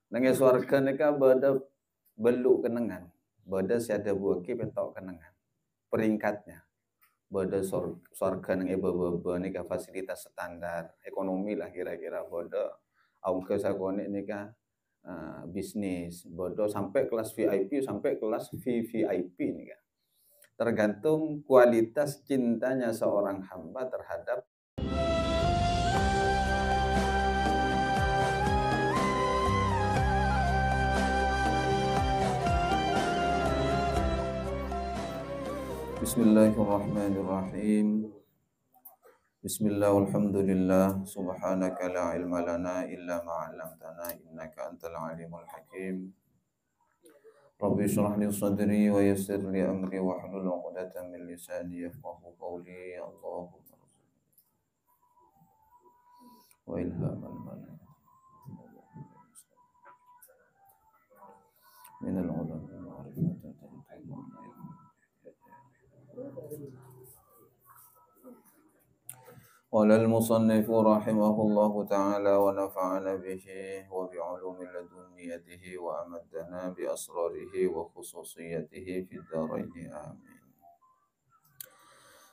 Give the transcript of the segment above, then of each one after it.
Nang swarga nika beda beluk kenengan. Beda siada buaki petok kenengan. Peringkatnya. Beda swarga nang eba-beba nika fasilitas standar ekonomi lah kira-kira beda. Aungke sakone nika bisnis. Beda sampai kelas VIP sampai kelas VVIP nika. Tergantung kualitas cintanya seorang hamba terhadap Bismillahirrahmanirrahim. Bismillah walhamdulillah subhanaka la ilma lana illa ma 'allamtana innaka antal alimul hakim. Rabbi shrah li sadri wa yassir li amri wa hlul 'uqdatam min lisani yafqahu qawli. Allahumma wa ilhaman mana min al-'ulama ma'rifatan قال المصنف رحمه الله تعالى ونفعنا به وبعلوم لدنيته وأمدنا بأسراره وخصوصيته في الدارين آمين.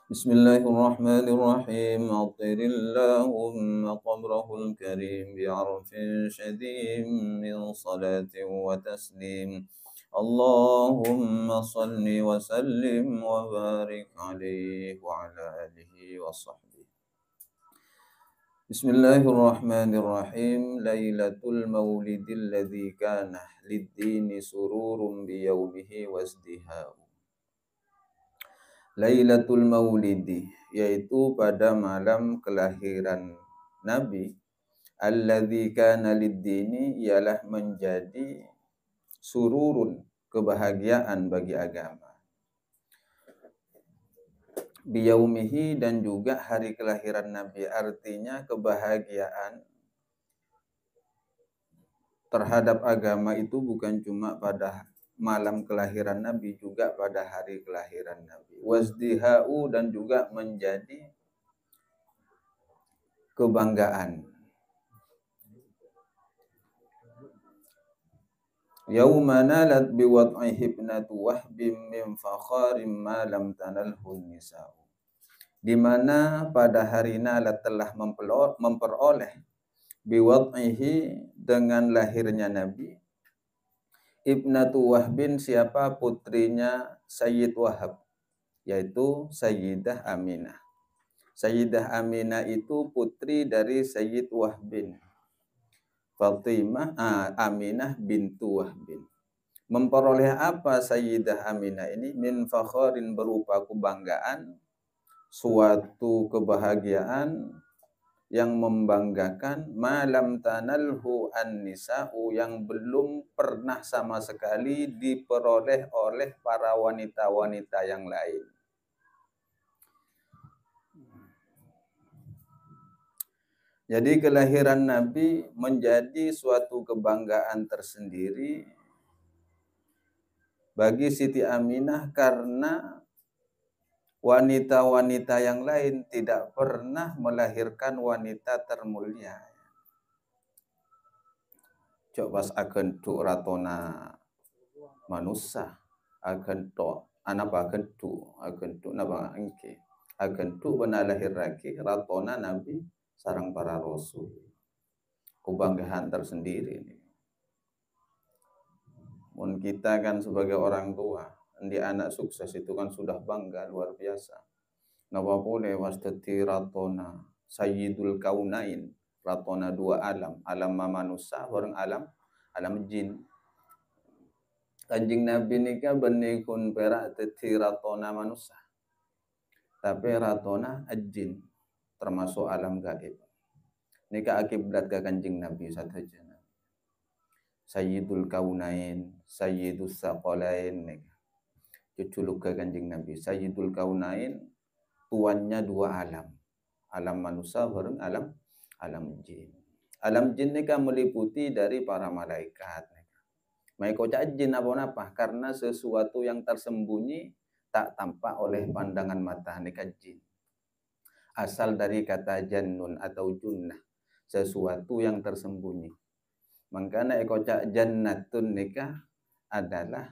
بسم الله الرحمن الرحيم أطر اللهم قبره الكريم بعرف شديد من صلاة وتسليم اللهم صل وسلم وبارك عليه وعلى آله وصحبه. Bismillahirrahmanirrahim. Lailatul maulidil ladzi kana lid-dini sururun biyaumihi wasdihau. Lailatul maulidi, yaitu pada malam kelahiran Nabi, alladzi kana lid-dini, ialah menjadi sururun, kebahagiaan bagi agama. Biyaumihi, dan juga hari kelahiran Nabi, artinya kebahagiaan terhadap agama itu bukan cuma pada malam kelahiran Nabi, juga pada hari kelahiran Nabi. Wasdihau, dan juga menjadi kebanggaan. Yauma nalat biwad'ihi ibnatu wahbim min fakharim ma lam tanalhu nisa'u. Di mana pada hari nalat telah memperoleh biwad'ihi, dengan lahirnya Nabi, ibnatu wahbin, siapa putrinya Sayyid Wahab, yaitu Sayyidah Aminah. Sayyidah Aminah itu putri dari Sayyid Wahbin, Fatimah Aminah bintu Wahbin. Memperoleh apa Sayyidah Aminah ini? Min fakharin, berupa kebanggaan, suatu kebahagiaan yang membanggakan, malam tanalhu an-nisa'u, yang belum pernah sama sekali diperoleh oleh para wanita-wanita yang lain. Jadi kelahiran Nabi menjadi suatu kebanggaan tersendiri bagi Siti Aminah, karena wanita-wanita yang lain tidak pernah melahirkan wanita termulia. Coba akan tu ratona manusia, akan tu napa engke, akan tu benar lahir lagi ratona Nabi sarang para rasul. Kebanggaan tersendiri ini. Mun kita kan sebagai orang tua, di anak sukses itu kan sudah bangga luar biasa. Napa boleh wastati ratona sayyidul kaunain, ratona dua alam, alam manusia bareng alam jin. Kanjing Nabi nika benikun perak teti ratona manusia, tapi ratona jin, termasuk alam gaib. Nika akibat ke kanjing Nabi saja. Sayyidul kaunain, sayyidus saqalain nika. Cuculuk ke kanjing Nabi. Sayyidul kaunain, tuannya dua alam. Alam manusia bareng alam jin. Alam jin nika meliputi dari para malaikat. Malaikat jin apa-apa, karena sesuatu yang tersembunyi tak tampak oleh pandangan mata nika jin. Asal dari kata jannun atau junnah, sesuatu yang tersembunyi. Mangkana ekocak jannatun nikah adalah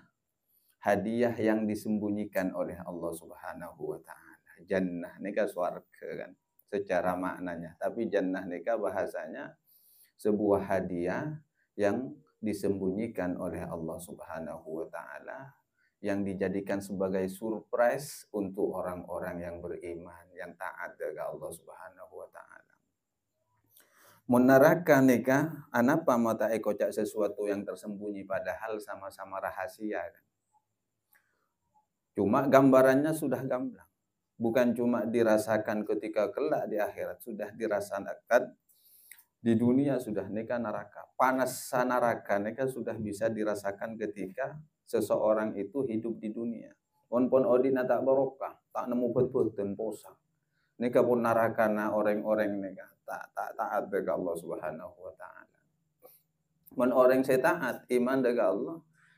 hadiah yang disembunyikan oleh Allah Subhanahu wa taala. Jannah nikah swarga kan secara maknanya, tapi jannah nikah bahasanya sebuah hadiah yang disembunyikan oleh Allah Subhanahu wa taala, yang dijadikan sebagai surprise untuk orang-orang yang beriman, yang taat kepada Allah Subhanahu wa taala. Menaraka nikah, anapa mata ekocak sesuatu yang tersembunyi padahal sama-sama rahasia kan? Cuma gambarannya sudah gamblang. Bukan cuma dirasakan ketika kelak di akhirat, sudah dirasakan di dunia sudah nikah neraka. Panas neraka nikah sudah bisa dirasakan ketika seseorang itu hidup di dunia. Pon odina tak barokah, tak nemu betul-betul posa. Nikah pun neraka na orang-orang nikah tak taat dengan Allah Subhanahu wa taala. Men orang saya taat iman dengan Allah,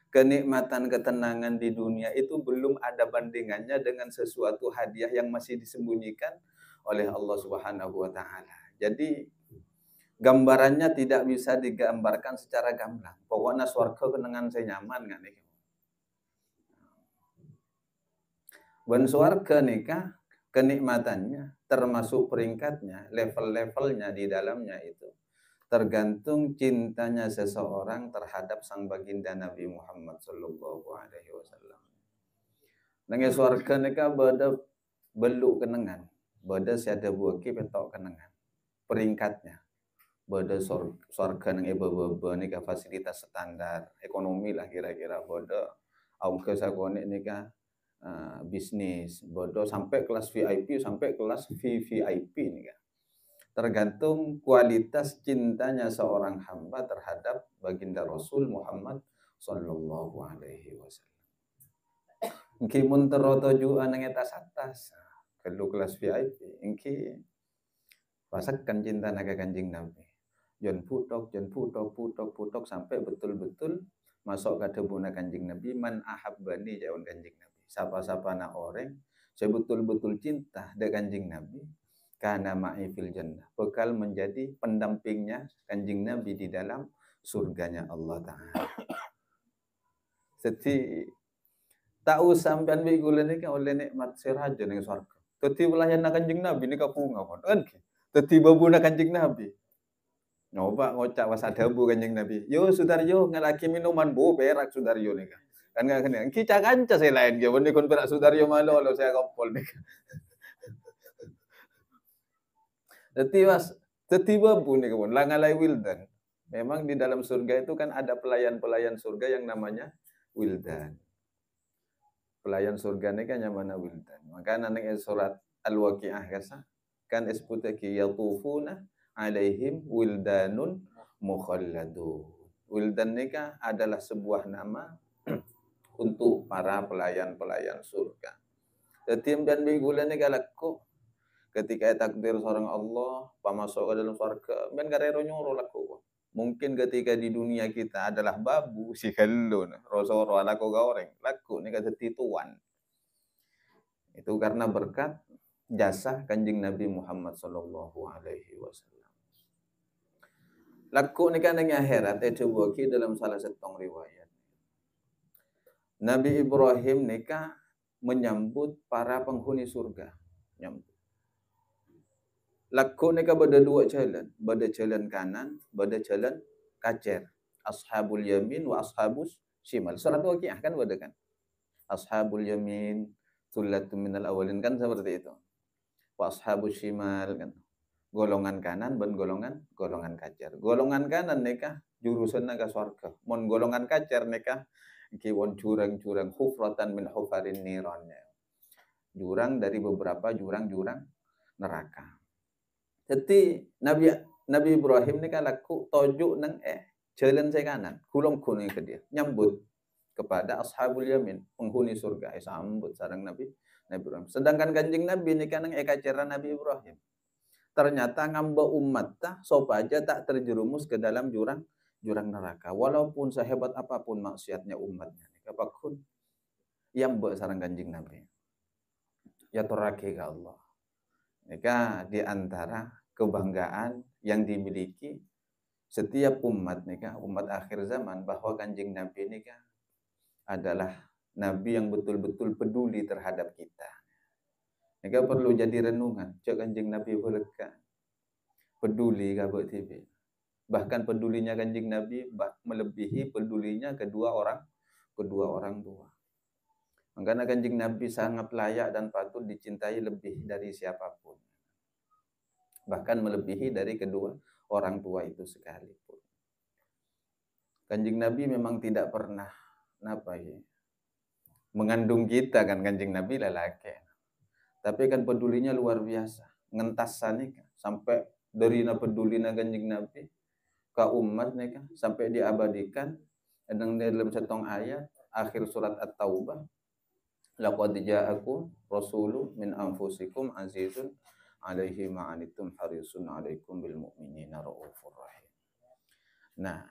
kenikmatan ketenangan di dunia itu belum ada bandingannya dengan sesuatu hadiah yang masih disembunyikan oleh Allah Subhanahu wa taala. Jadi gambarannya tidak bisa digambarkan secara gamblang. Pokoknya swarga kenangan saya nyaman kan nih. Ben swarga nikah kenikmatannya termasuk peringkatnya, level-levelnya di dalamnya itu tergantung cintanya seseorang terhadap sang baginda Nabi Muhammad sallallahu alaihi wasallam. Nang swarga nikah beda beluk kenangan, beda siada buaki petok kenangan. Peringkatnya beda swarga nang eba-beba nikah fasilitas standar, ekonomi lah kira-kira beda aungke sakone nikah bisnis, bodoh sampai kelas VIP sampai kelas VVIP nih kan. Tergantung kualitas cintanya seorang hamba terhadap baginda Rasul Muhammad sallallahu alaihi wasallam. Engki mun teroto jua nang atas kelu kelas VIP, engki pasakan cinta naga Kanjeng Nabi. Jon putok sampai betul-betul masuk ke debuna Kanjeng Nabi, man ahabbani jawan Kanjeng Nabi. Sapa-sapa na orang saya betul-betul cinta dengan Kanjeng Nabi, kana ma'i fil jannah, bakal menjadi pendampingnya Kanjeng Nabi di dalam surganya Allah Ta'ala. Jadi tahu sampean migulen iki oleh nikmat siraja ning surga. Dadi welayan Kanjeng Nabi nika punga kon. Dadi babuna Kanjeng Nabi. Nyoba ngocak wasadabu Kanjeng Nabi. Yo Sudaryo ngalaki minuman bu perak Sudaryo nika. Kan nggak kena. Kita kanca saya lain dia. Benda kon perak Sudaryo malo lo saya kompol nika. Dadi babu nika pun langalai wildan. Memang di dalam surga itu kan ada pelayan-pelayan surga yang namanya wildan. Pelayan surga ini kan yang mana wildan. Maka nanti surat Al-Waqi'ah kan isbutaki yatufuna alaihim wildanun mukhalladun. Wildan ini kan adalah sebuah nama untuk para pelayan-pelayan surga. Jadi dan minggulan ini galakku ketika takdir seorang Allah pamasuk ke dalam surga, ben garero nyoro laku. Mungkin ketika di dunia kita adalah babu si kalun, rosoro alako goreng, laku ni kata tituan. Itu karena berkat jasa Kanjeng Nabi Muhammad sallallahu alaihi wasallam. Laku ni kan yang akhirat coba ki dalam salah satu riwayat. Nabi Ibrahim nikah menyambut para penghuni surga. Nyambut. Laku nikah bada dua jalan. Bada jalan kanan, bada jalan kacer. Ashabul yamin wa ashabus shimal. Surat Waqiah kan bada kan. Ashabul yamin, thullatun minal awalin kan seperti itu. Wa ashabus shimal kan. Golongan kanan dan golongan kacer. Golongan kanan nikah jurusan ke surga. Mon golongan kacer nikah kiwon jurang-jurang hufratan min hufarin nirannya. Jurang dari beberapa jurang-jurang neraka. Jadi Nabi Ibrahim ini kan laku tojuk nang jalan saya kanan, kulong kuning ke dia, nyambut kepada ashabul yamin, penghuni surga, sambut sarang Nabi Ibrahim. Sedangkan Kanjeng Nabi ini kan nang ekaceran Nabi Ibrahim. Ternyata ngamba umat sopaja tak terjerumus ke dalam jurang neraka. Walaupun sehebat apapun maksiatnya umatnya, apapun yang sarang Kanjeng Nabi. Ya torake ke Allah. Maka di antara kebanggaan yang dimiliki setiap umat nih kan, umat akhir zaman, bahwa Kanjeng Nabi ini kan adalah Nabi yang betul-betul peduli terhadap kita. Ini perlu jadi renungan. Cak Kanjeng Nabi berlekat peduli kabut TV. Bahkan pedulinya Kanjeng Nabi melebihi pedulinya kedua orang tua. Karena Kanjeng Nabi sangat layak dan patut dicintai lebih dari siapapun. Bahkan melebihi dari kedua orang tua itu sekalipun. Kanjeng Nabi memang tidak pernah mengandung kita kan, Kanjeng Nabi lelaki. Tapi kan pedulinya luar biasa. Ngentasan kan sampai dari pedulina Kanjeng Nabi ke umat nih kan sampai diabadikan dalam setong ayat akhir surat At-Taubah, laqad ja'akum rasulun min anfusikum azizun 'alaihi ma 'anittum harisun 'alaikum bil mu'minina raufur rahim. Nah,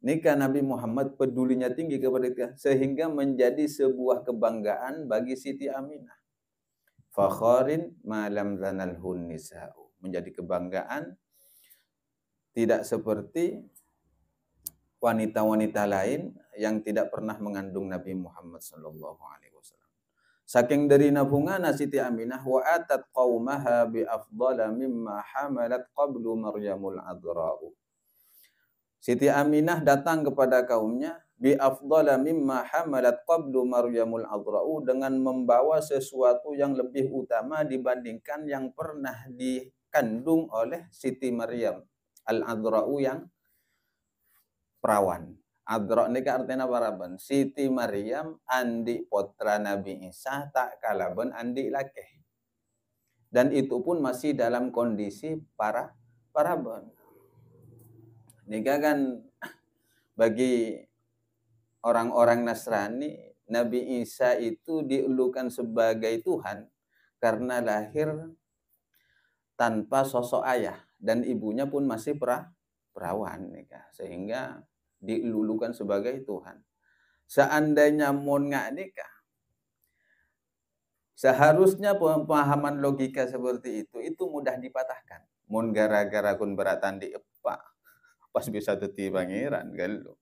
nikah Nabi Muhammad pedulinya tinggi kepada kita sehingga menjadi sebuah kebanggaan bagi Siti Aminah. Fakharin ma lam zanalhun nisa'u, menjadi kebanggaan tidak seperti wanita-wanita lain yang tidak pernah mengandung Nabi Muhammad sallallahu alaihi wasallam. Saking dari nabungana Siti Aminah wa atat qaumaha bi afdala mimma hamalat qablu Maryamul adra'u. Siti Aminah datang kepada kaumnya bi afdala mimma hamalat qablu Maryamul adra'u, dengan membawa sesuatu yang lebih utama dibandingkan yang pernah dikandung oleh Siti Maryam al-adra'u, yang perawan. Adra' ini artinya paraban. Siti Maryam andi putra Nabi Isa tak kalaban andi laki. Dan itu pun masih dalam kondisi paraban. Nika kan bagi orang-orang Nasrani, Nabi Isa itu diulukan sebagai Tuhan karena lahir tanpa sosok ayah dan ibunya pun masih perawan nika, sehingga dilulukan sebagai Tuhan. Seandainya mon nggak nikah, seharusnya pemahaman logika seperti itu mudah dipatahkan. Mon gara-gara kun beratan di epak, pas bisa teti pangeran galuh.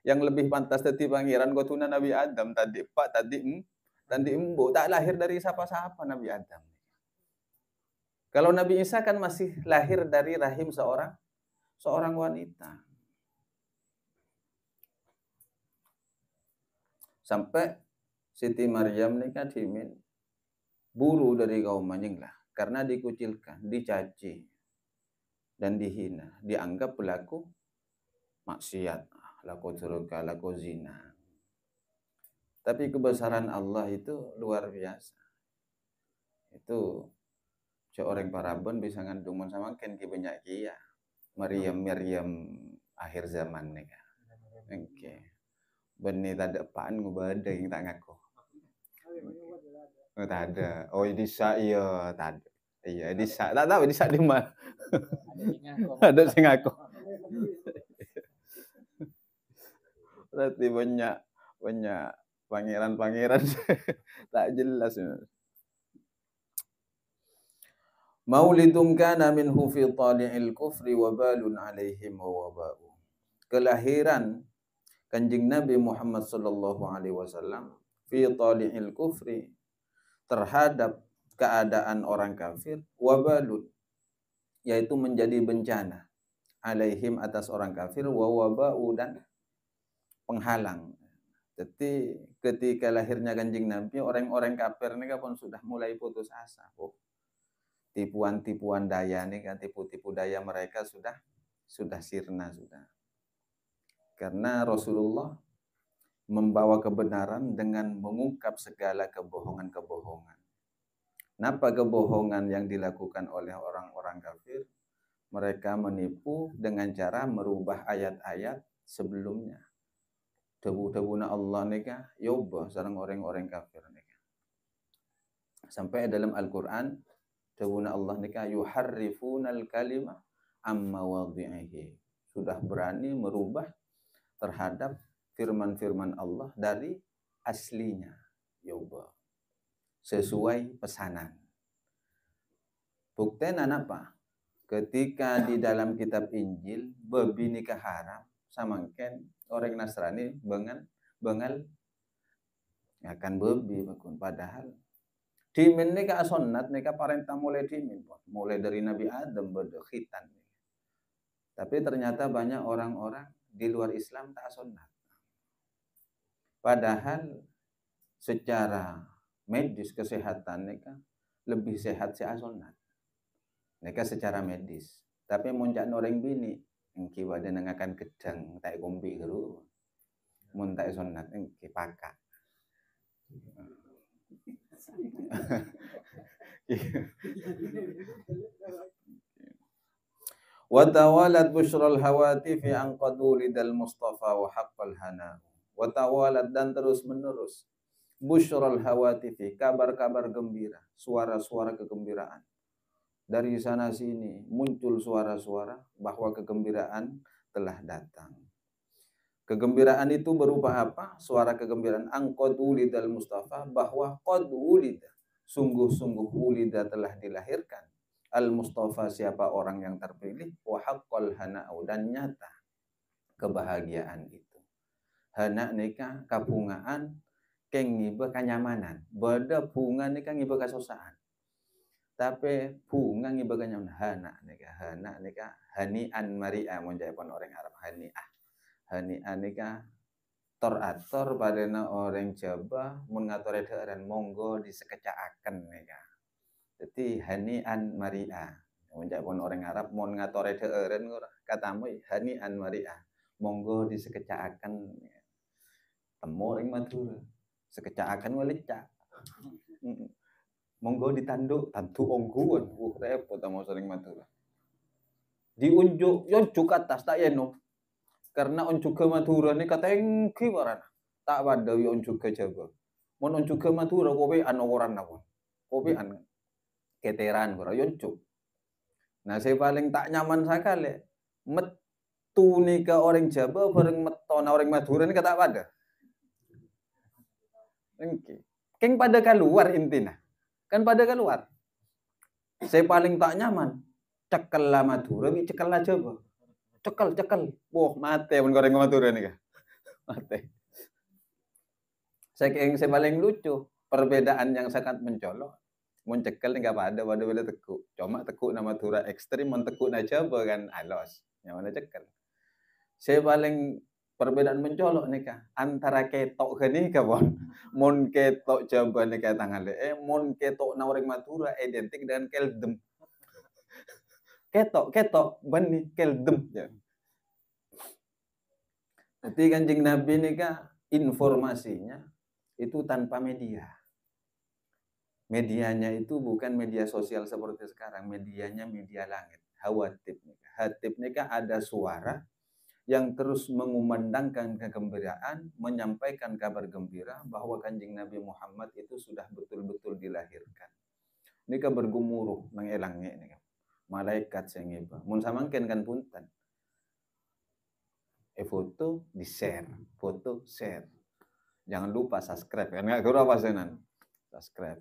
Yang lebih pantas teti pangeran gotuna Nabi Adam tadi epak tadi embo, tak lahir dari siapa-siapa Nabi Adam. Kalau Nabi Isa kan masih lahir dari rahim seorang wanita. Sampai Siti Maryam ini kan dimin buru dari kaum manjing lah, karena dikucilkan, dicaci dan dihina, dianggap pelaku maksiat, laku surga, laku zina. Tapi kebesaran Allah itu luar biasa. Itu seorang paraben bisa ngandung sama kan banyak kia Maryam akhir zaman nih kan. Oke. Benih tanda apaan ngubada yang tak ngaku. Oh, tak ada. Oh, Disa iya, tak ada. Iya, Disa. Tak tahu Disa di mana. Ada sing ngaku. Berarti banyak pangeran-pangeran tak jelas. Maulidun kana minhu fi tali'il kufri wa balun alaihim wa waba'u. Kelahiran Kanjeng Nabi Muhammad sallallahu alaihi wasallam fi tali'il kufri, terhadap keadaan orang kafir, wabalun, yaitu menjadi bencana, alaihim atas orang kafir, wa waba'u, dan penghalang. Jadi ketika lahirnya Kanjeng Nabi, orang-orang kafir ini kan sudah mulai putus asa. Oh, tipuan-tipuan daya nih kan, tipu-tipu daya mereka sudah sirna sudah. Karena Rasulullah membawa kebenaran dengan mengungkap segala kebohongan-kebohongan. Kenapa kebohongan yang dilakukan oleh orang-orang kafir? Mereka menipu dengan cara merubah ayat-ayat sebelumnya. Debu-debuna Allah nika yoba sareng orang-orang kafir nika. Sampai dalam Al-Qur'an debuna Allah nika yuharrifunal kalima amma wadhi'ihi. Sudah berani merubah terhadap firman-firman Allah dari aslinya, yoba, sesuai pesanan. Buktinya apa? ketika di dalam kitab Injil babi nikah haram samangken orang Nasrani bengal akan babi bakun, padahal dimin nikah sunnat nikah parentah mulai dimin mulai dari Nabi Adam beda khitan. Tapi ternyata banyak orang-orang di luar Islam tak sunnat. Padahal secara medis kesehatan nikah lebih sehat si sunnat. Nikah secara medis. Tapi muncak orang bini engki wada nengakan gedang tak kombi geru. Mun tak sunnat engki pakak. Wa tawalat busyral hawatifi an qad ulidal Mustafa wa haqqal hana. Wa tawalat dan terus menerus busyral hawatifi kabar-kabar gembira, suara-suara kegembiraan. Dari sana sini muncul suara-suara bahwa kegembiraan telah datang. Kegembiraan itu berupa apa? Suara kegembiraan an qad ulidal Mustafa, bahwa qad ulida, sungguh-sungguh ulida telah dilahirkan Al-Mustafa, siapa orang yang terpilih, wa haqqal hana'u, dan nyata kebahagiaan itu. Hana nikah kabungaan keng ngibe kanyamanan. Beda bunga nikah ngibe kasosaan. Tapi bunga ngibe kanyamanan. Hana nikah hani'an mari'a, menjawabkan orang Arab hani'ah. Hani'an nikah torator padana orang Jawa mun ngatore dheeran monggo disekecakaken nikah. Jadi hani'an mari'a. Menjawabkan orang Arab mon ngatore dheeren katamu hani'an mari'a. Monggo disekecakaken. Temu ring Madura. Sekecakaken welecak. Monggo ditanduk tantu ongguan. Repot sama sering Madura. Diunjuk yonjuk atas tak yeno. Karena unjuk ke Madura ni katengki warana. Tak pada yonjuk ke Jawa. Mon unjuk ke Madura kowe an orang nawon. Kowe an keteran karo yoncuk. Nah, saya paling tak nyaman sekali metu nika orang Jawa bareng metona orang Madura ini kata pada. Keng pada keluar intinya. Kan pada keluar. Saya paling tak nyaman cekel lah Madura, cekel lah Jawa. Cekel. Wah, mate mun goreng Madura nika. Mate. Saya paling lucu perbedaan yang sangat mencolok. Mun cekel enggak pada beda tekuk. Cuma tekuk nama Madura ekstrim, mun tekuk na Jawa kan alos. Yang mana cekel. Saya paling perbedaan mencolok nikah antara ketok geni kawan. Mun ketok Jawa nikah tangale. Mun ketok na orang Madura identik dengan keldem. Ketok bani keldem. Jadi Kanjeng Nabi nikah informasinya itu tanpa media. Medianya itu bukan media sosial seperti sekarang, medianya media langit. Hawatib nikah. Hatib nikah ada suara yang terus mengumandangkan kegembiraan, menyampaikan kabar gembira bahwa Kanjeng Nabi Muhammad itu sudah betul-betul dilahirkan. Nikah bergumuruh mengelangnya nikah. Malaikat sengiba. Mun samangken kan punten. Foto di share, foto share. Jangan lupa subscribe kan enggak kira apa senan. Subscribe.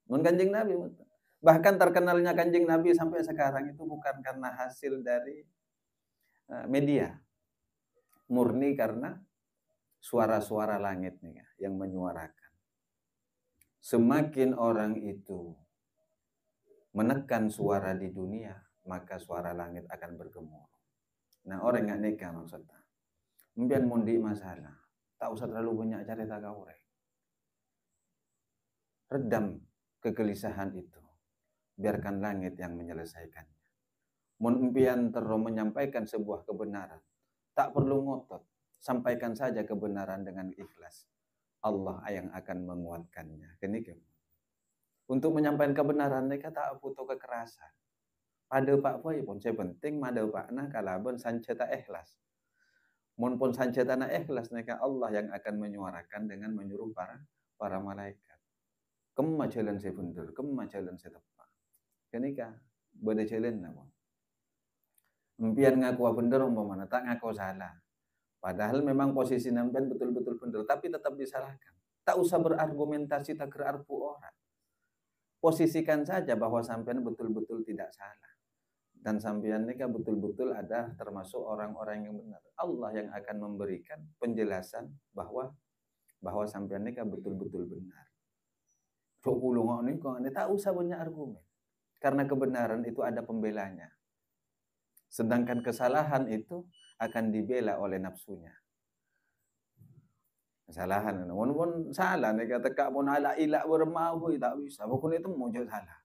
Mun Kanjeng Nabi. Bahkan terkenalnya Kanjeng Nabi sampai sekarang itu bukan karena hasil dari media. Murni karena suara-suara langit nih yang menyuarakan. Semakin orang itu menekan suara di dunia, maka suara langit akan bergemuruh. Nah, orang nggak nikah maksudnya. Mungkin mundi masalah. Tak usah terlalu banyak cerita kau. Redam kegelisahan itu. Biarkan langit yang menyelesaikannya. Mun impian terus menyampaikan sebuah kebenaran. Tak perlu ngotot. Sampaikan saja kebenaran dengan ikhlas. Allah yang akan menguatkannya. Kenikah. Untuk menyampaikan kebenaran mereka tak butuh kekerasan. Pada Pak Boy pun saya penting mada Pak nah kalaban sanceta ikhlas. Mun pun sanceta ikhlas mereka Allah yang akan menyuarakan dengan menyuruh para malaikat. Kemma jalan saya bener, kemma jalan saya tepat. Kenika beda jalan nama. Impian ngaku bener umpamana tak ngaku salah. Padahal memang posisi nampian betul-betul bener, tapi tetap disalahkan. Tak usah berargumentasi tak gerarpu orang. posisikan saja bahwa sampean betul-betul tidak salah. Dan sampean ini kan betul-betul ada termasuk orang-orang yang benar. Allah yang akan memberikan penjelasan bahwa sampean ini kan betul-betul benar. Tak usah banyak argumen. Karena kebenaran itu ada pembelanya. Sedangkan kesalahan itu akan dibela oleh nafsunya. Kesalahan, walaupun salah, nih kata kak pun ala ilak bermau tak bisa. Pokoknya itu mau jauh salah.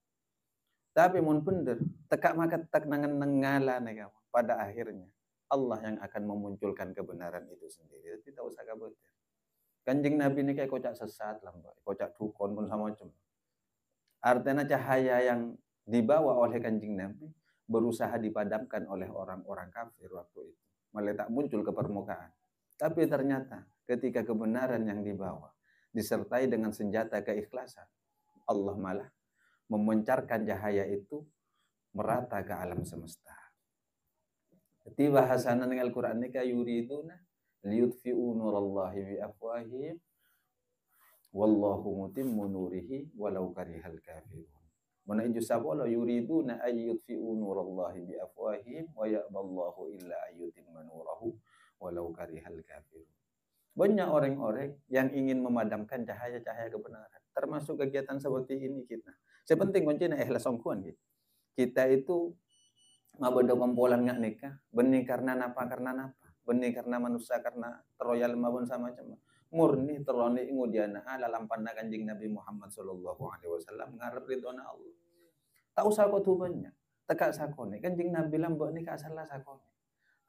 Tapi mun bener, tekak maka tak nangan nengala nih kamu. Pada akhirnya Allah yang akan memunculkan kebenaran itu sendiri. Jadi tak usah kabut. Kanjeng Nabi ini kayak kocak sesat lah, kocak dukun pun sama macam. Artinya cahaya yang dibawa oleh kanjeng Nabi berusaha dipadamkan oleh orang-orang kafir waktu itu. Malah tak muncul ke permukaan. Tapi ternyata ketika kebenaran yang dibawa disertai dengan senjata keikhlasan, Allah malah memancarkan cahaya itu merata ke alam semesta. Jadi bahasan dengan Al-Quran ini yuriduna liyutfi'u nurallahi bi afwahihim wallahu mutimmu nurihi walau karihal kafirun. Mana inju sabala yuriduna ayyutfi'u nurallahi bi afwahihim wa ya'ballahu illa ayyutimma nurahu walau karihal kafirun. Banyak orang-orang yang ingin memadamkan cahaya-cahaya kebenaran. Termasuk kegiatan seperti ini kita. Sepenting kuncinya ikhlas songkuan gitu. Kita itu ngabedo kompolan nggak nikah. Benih karena napa. Benih karena manusia karena teroyal mabun sama macam. Murni teroni ngudiana ala lampanna kanjing Nabi Muhammad sallallahu alaihi wasallam ngarep ridona Allah. Tak usah kau tuh banyak. Tekak sakone kanjing Nabi lambok nikah salah sakone.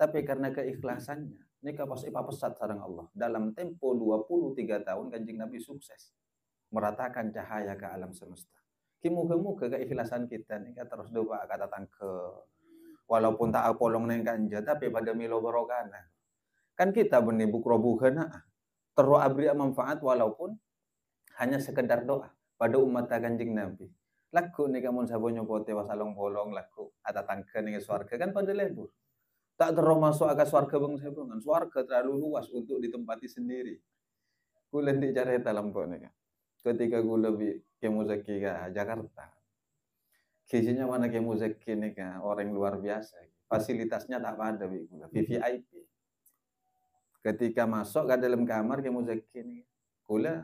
Tapi karena keikhlasannya, nikah pas pesat sareng Allah. Dalam tempo 23 tahun kanjeng Nabi sukses meratakan cahaya ke alam semesta. Muga-muga keikhlasan kita nikah terus doa kata tangke. Walaupun tak apolong neng kanja, tapi pada milo barokana. Kan kita benih bukro buhana. Terus abri manfaat walaupun hanya sekedar doa pada umat kanjeng Nabi. Laku nikah mun sabonyo pote wasalong bolong laku ada tangke ning swarga kan pada lebur. Tak terus masuk ke swarga bangsa bangan. Swarga terlalu luas untuk ditempati sendiri. Kulen di carita lampau nih. Ketika gue lebih ke Muzaki ke Jakarta. Kisinya mana ke Muzaki nih kan orang luar biasa. Fasilitasnya tak ada VVIP. Ketika masuk ke dalam kamar ke Muzaki nih. Kula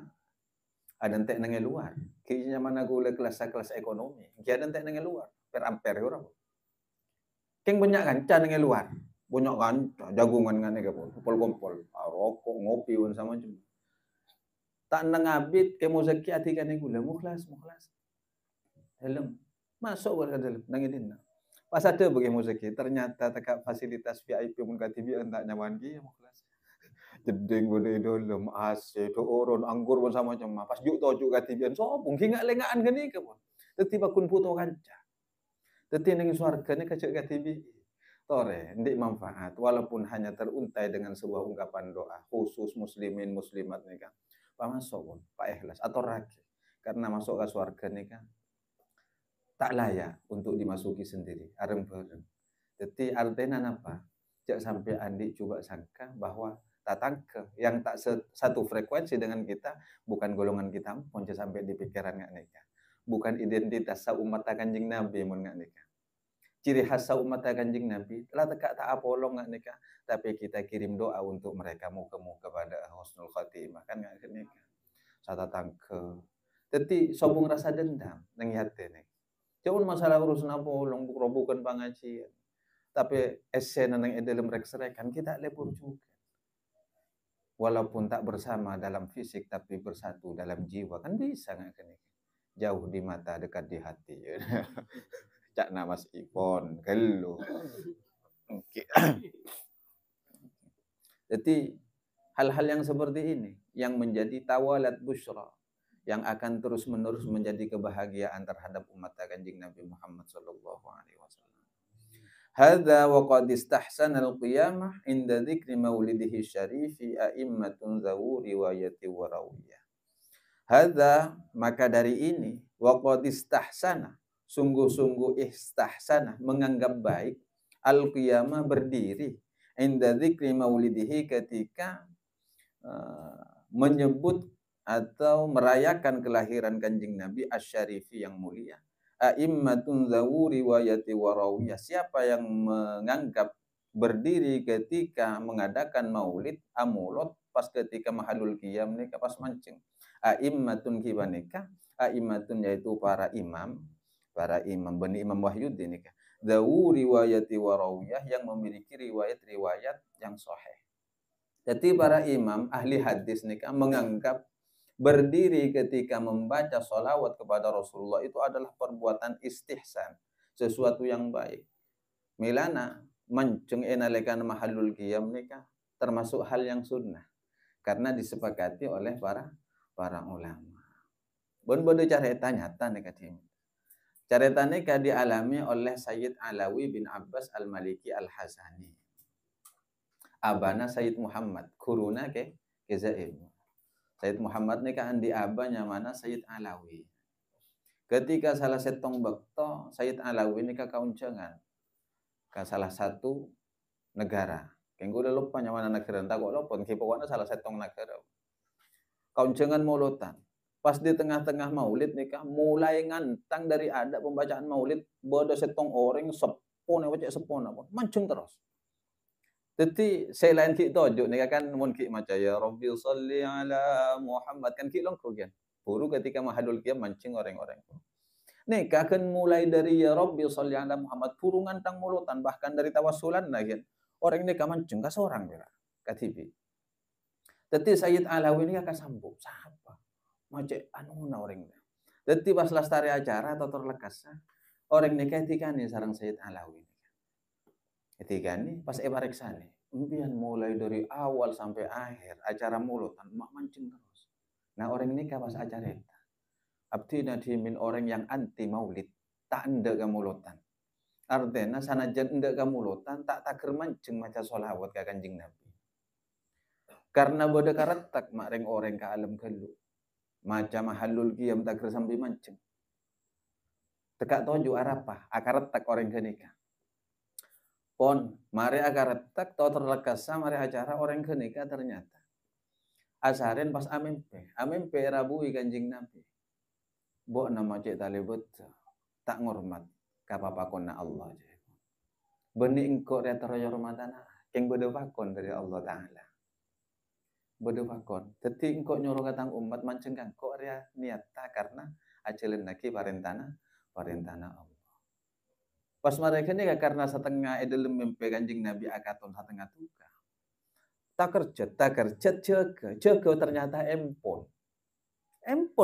ada entek nang luar. Kisinya mana gue kelas ekonomi. Kia ada entek nang luar. Per ampere orang. Keng banyak kan can nang luar. Banyak kan jagungan kan nih kumpul-kumpul. Rokok, ngopi pun sama macam. Tak nangabit ke Muzaki ati kan gula mukhlas. Dalam masuk ke dalam nangidin. Pas ada bagi Muzaki ternyata tekak fasilitas VIP pun katibi entak nyaman ki mukhlas. Jeding gede dalam AC to oron anggur pun sama macam. Pas juk tojuk katibian sopung ki ngak lengaan gini ke pun. Tetiba kun puto kanca. Teti ning swargane kecek katibi. Tore, ndik manfaat walaupun hanya teruntai dengan sebuah ungkapan doa khusus muslimin muslimat nikah. Pak masuk pun, Pak ikhlas atau ragi. Karena masuk ke surga nikah tak layak untuk dimasuki sendiri, areng-bareng. Jadi artinya apa? Jak sampai Andi coba sangka bahwa tatang ke yang tak satu frekuensi dengan kita bukan golongan kita pun sampai di pikiran nggak nikah. Bukan identitas umat kanjeng Nabi mun nggak nikah. Ciri khas umat kanjeng Nabi telah tekak tak apolong nggak nikah, tapi kita kirim doa untuk mereka muka-muka pada husnul khatimah kan nggak nikah. Sata tangke. Jadi sobong rasa dendam nang hati nih. Jangan masalah urusan apolong bukan pengajian. Tapi esen nang dalam rek-rekan kita lebur juga. Walaupun tak bersama dalam fisik tapi bersatu dalam jiwa kan bisa nggak nikah. Jauh di mata dekat di hati. Cak nama Mas Ipon, gelo. Jadi hal-hal yang seperti ini yang menjadi tawalat busyra yang akan terus-menerus menjadi kebahagiaan terhadap umat kanjeng Nabi Muhammad sallallahu alaihi wasallam. Hadza wa qad istahsana al-qiyamah inda dzikri maulidihi syarifi a'immatun zawu riwayati wa rawiyah. Hadza maka dari ini wa qad istahsana sungguh-sungguh istahsana menganggap baik al-qiyamah berdiri inda dzikri maulidihi ketika menyebut atau merayakan kelahiran Kanjeng Nabi asyarifi yang mulia. A'immatun zawu riwayati warawiyah. Siapa yang menganggap berdiri ketika mengadakan maulid, amulot, pas ketika mahalul qiyam nikah pas mancing. A'immatun kibanika, a'immatun yaitu para imam Bani Imam Wahyuddin nikah. Zawu riwayati warawiyah yang memiliki riwayat-riwayat yang sahih. Jadi para imam ahli hadis nikah menganggap berdiri ketika membaca sholawat kepada Rasulullah itu adalah perbuatan istihsan, sesuatu yang baik. Milana mancung enalekan mahallul qiyam nikah termasuk hal yang sunnah karena disepakati oleh para ulama. Bon bodo carita nyata nikah tim. Carita nikah dialami oleh Sayyid Alawi bin Abbas Al-Maliki Al-Hasani. Abana Sayyid Muhammad, kuruna ke Zaim. Sayyid Muhammad ni kan di abahnya mana Sayyid Alawi. Ketika salah setong bekto, Sayyid Alawi ni kauncengan ke salah satu negara. Kengko udah lupa mana negara, tak kok lupa. Pokoknya salah setong negara. Kauncengan maulutan. Pas di tengah-tengah maulid nikah mulai ngantang dari ada pembacaan maulid, bodo setong orang sepon wajah sepon apa, mancung terus. Jadi selain kita tojuk ni kan mun ki maca ya Rabbi sholli ala Muhammad kan ki long kan. Buru ketika mahadul qiyam mancing orang-orang. Nih kan mulai dari ya Rabbi sholli ala Muhammad puru ngantang mulutan bahkan dari tawassulan lagi. Orang ini mancing ka seorang kira. Katibi. Jadi Sayyid Alawi ini ka sambung siapa? Maca anu na orang. Jadi pas lastari acara atau terlekas orang ini ketika nih sarang Sayyid Alawi. Ketika ini pas ebareksani, impian mulai dari awal sampai akhir acara mulutan mak mancing terus. Nah orang ini pas acara itu, abdi nadimin orang yang anti maulid tak enda ke mulutan. Artinya sanajan enda ke mulutan tak taker mancing maca sholawat ke Kanjeng Nabi. Karena bodoh karetak mak reng orang ke alam kelu, maca mahallul qiyam taker sampai mancing. Tekak toju arapah akaretak orang kenikah. Pon, mari agar retak tau terlekasa mari acara orang kenikah ternyata. Asarin pas amimpe rabui Kanjeng Nabi. Bo nama cek talibut tak ngormat kapapakon na Allah. Beni engkau dia teraya rumatana, keng bodoh pakon dari Allah Ta'ala. Bodoh pakon. Jadi engkau nyuruh katang umat mancengkan kok dia niata karena ajalin lagi parentana Allah. Pas mereka ni karena setengah edelem mimpi Kanjeng Nabi akaton setengah tuka. Tak kerja jaga ternyata empon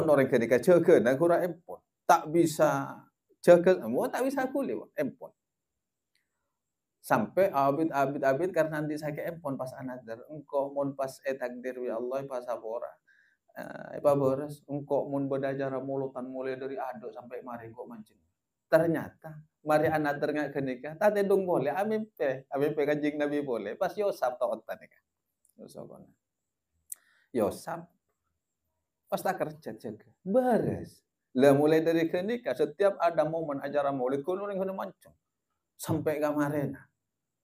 orang ketika jaga nah kurang empon. Tak bisa jaga, tak bisa kuli empon. Sampai abid karena nanti saya empon pas anadar engkau mon pas takdir ya Allah pas apora. Boros engkau mon belajar mulutan mulai dari aduk sampai mari kok mancing. Ternyata mari anak terngak kenikah tate dong boleh amimpe Kanjeng Nabi boleh pas Yosap taotan nikah Yosap pas tak kerja jaga beres lah mulai dari kenikah setiap ada momen acara maulid kuno yang mancung sampai kemarin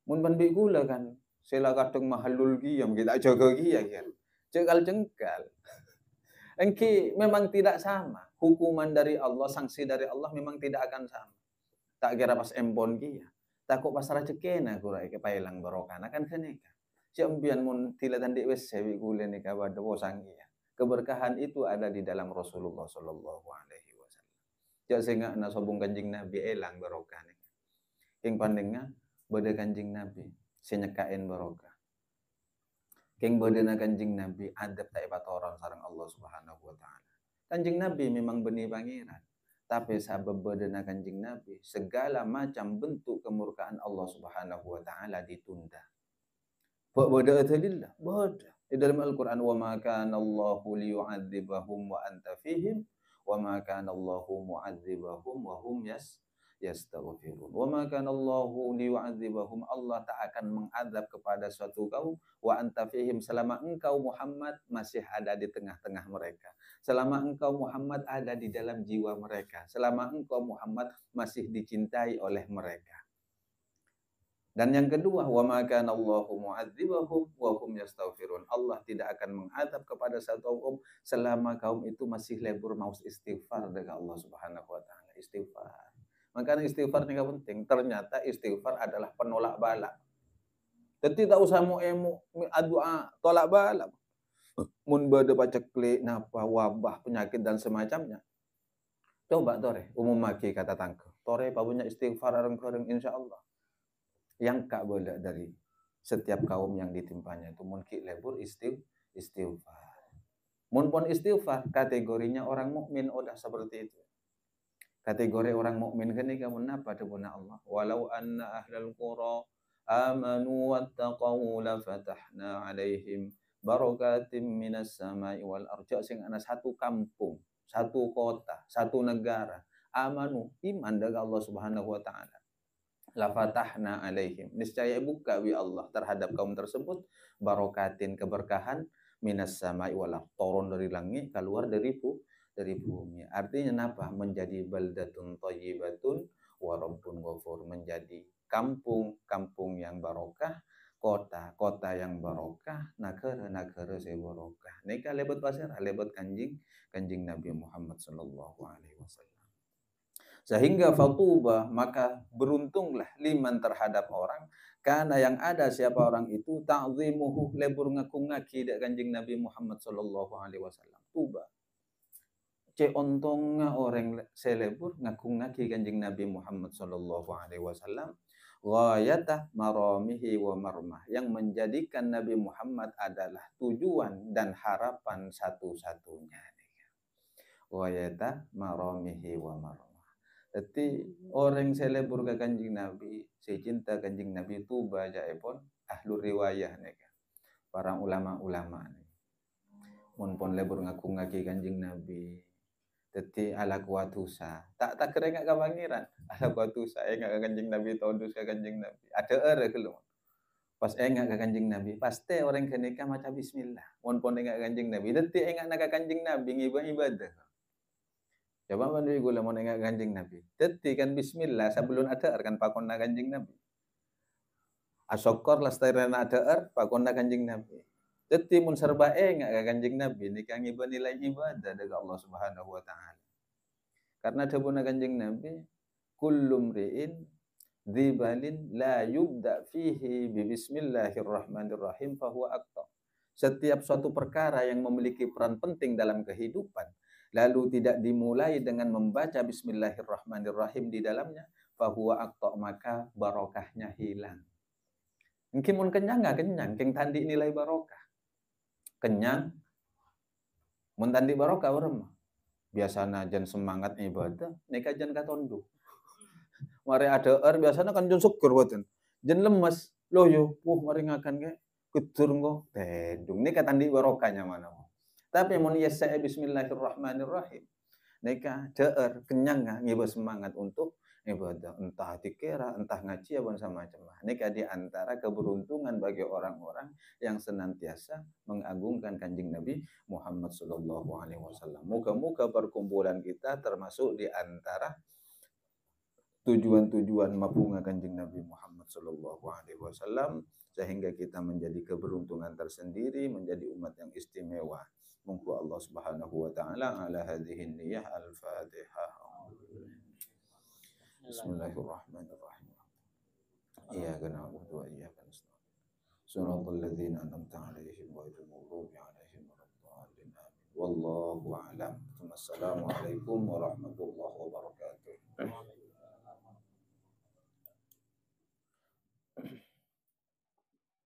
mun banbi gula kan sila kadung mahallul qiyam kita jaga qiyam kan jengkal engki memang tidak sama hukuman dari Allah, sanksi dari Allah memang tidak akan sama. Tak kira pas empon kia, takut pas rajekena kurai ke pailang barokana kan kenika. Siampian mun tilatan di wes sewi gule nikah pada bosang kia. Keberkahan itu ada di dalam Rasulullah Sallallahu Alaihi Wasallam. Jak sehingga na sobung Kanjeng Nabi elang barokah nih. Yang pandengnya beda Kanjeng Nabi senyekain barokah. Keng beda na Kanjeng Nabi adab tak orang sarang Allah Subhanahu Wa Taala. Kanjeng Nabi memang benih pangeran. Tapi sabab bedana Kanjeng Nabi, segala macam bentuk kemurkaan Allah Subhanahu wa taala ditunda. Bada lillah, bada. Di dalam Al-Qur'an wa ma kana Allahu liyu'adzibahum wa anta fihim wa ma kana Allahu mu'adzibahum wa hum yastaghfirun. Wa ma kana Allahu liyu'adzibahum, Allah tak akan mengadab kepada suatu kaum wa anta fihim selama engkau Muhammad masih ada di tengah-tengah mereka. Selama engkau Muhammad ada di dalam jiwa mereka. Selama engkau Muhammad masih dicintai oleh mereka. Dan yang kedua, wa ma kana Allahu mu'adzibahum wa hum yastaghfirun. Allah tidak akan mengadab kepada satu kaum selama kaum itu masih lebur mau istighfar dengan Allah Subhanahu wa taala. Istighfar. Makanya istighfar ini penting. Ternyata istighfar adalah penolak bala. Jadi tak usah mau doa tolak bala. Mun bade paceklik napa wabah penyakit dan semacamnya. Coba tore umum maki kata tangke. Tore punya istighfar areng-areng insyaallah. Yang kak boleh dari setiap kaum yang ditimpanya itu mungkin lebur istighfar. Mun pun istighfar kategorinya orang mukmin udah seperti itu. Kategori orang mukmin gini kamu apa debuna Allah. Walau anna ahlal qura amanu wattaqau la fatahna alaihim barakatim minas samai wal arja sing ana satu kampung, satu kota, satu negara amanu iman dengan Allah Subhanahu wa taala. La fatahna alaihim niscaya buka wi Allah terhadap kaum tersebut barokatin keberkahan minas samai wal turun dari langit keluar dari bumi. Artinya apa? Menjadi baldatun thayyibatun wa rabbun ghafur, menjadi kampung yang barokah, kota yang barokah, negara saya barokah. Nika lebat pasir, lebat kanjing Nabi Muhammad sallallahu alaihi wasallam. Sehingga fatuba, maka beruntunglah liman terhadap orang karena yang ada siapa orang itu ta'zimuhu lebur ngaki dak kanjing Nabi Muhammad sallallahu alaihi wasallam. Tuba. Ontongnya orang selebur ngaki kanjing Nabi Muhammad sallallahu alaihi wasallam ghayata maramihi wa marmah, yang menjadikan Nabi Muhammad adalah tujuan dan harapan satu-satunya. Ghayata maramihi wa marmah. Jadi orang selebur ke kanjing Nabi, si cinta kanjing Nabi itu baca pun ahlu riwayah nih, para ulama-ulama nih. Mun lebur ngaku-ngaki kanjing Nabi. Jadi ala kuatusa. Tak kira enggak kepangiran. Ala kuatusa enggak kanjing Nabi tondus ke kanjing Nabi. Ada kelum. Pas enggak ke kanjing Nabi, pasti orang kenika maca bismillah. Mun enggak kanjing Nabi, jadi enggak nak kanjing Nabi ibadah. Coba mandui gula mau nengak kanjing Nabi. Jadi kan bismillah sebelum ada kan pakonna kanjing Nabi. Asokor lastarana ada pakonna kanjing Nabi. Jadi mun serba enggak kanjing Nabi ini kang nilai ibadah dari Allah Subhanahu wa taala. Karena debuna kanjing Nabi kullum ri'in dzibalin la yubda fihi bi bismillahirrahmanirrahim fahuwa aqta. Setiap suatu perkara yang memiliki peran penting dalam kehidupan lalu tidak dimulai dengan membaca bismillahirrahmanirrahim di dalamnya, fahuwa aqta, maka barokahnya hilang. Mungkin mun kenyang nggak kenyang, keng tandi nilai barokah. Kenyang, mun tandi barokah orang biasanya jan semangat ibadah, neka jan katondu. Mari ada biasanya kan jan syukur buatan, jan lemes, loh yo, mari ngakan ke, kudur ngo, tendung, neka tandi barokahnya mana? Tapi mun yasa bismillahirrahmanirrahim. Neka deer kenyang ngiba semangat untuk ibadah, entah dikira, entah ngaji apa macam. Neka di antara keberuntungan bagi orang-orang yang senantiasa mengagungkan kanjeng Nabi Muhammad sallallahu alaihi wasallam. Moga-moga perkumpulan kita termasuk di antara tujuan-tujuan mabunga kanjeng Nabi Muhammad sallallahu alaihi wasallam sehingga kita menjadi keberuntungan tersendiri, menjadi umat yang istimewa. Monggo Allah Subhanahu wa taala ala hadhihi niyyah al-Fatihah. Bismillahirrahmanirrahim. Iyyaka na'budu wa iyyaka nasta'in. Shiratal ladzina an'amta 'alaihim ghairil maghdubi 'alaihim waladdallin. Wallahu a'lam. Wassalamualaikum warahmatullahi wabarakatuh.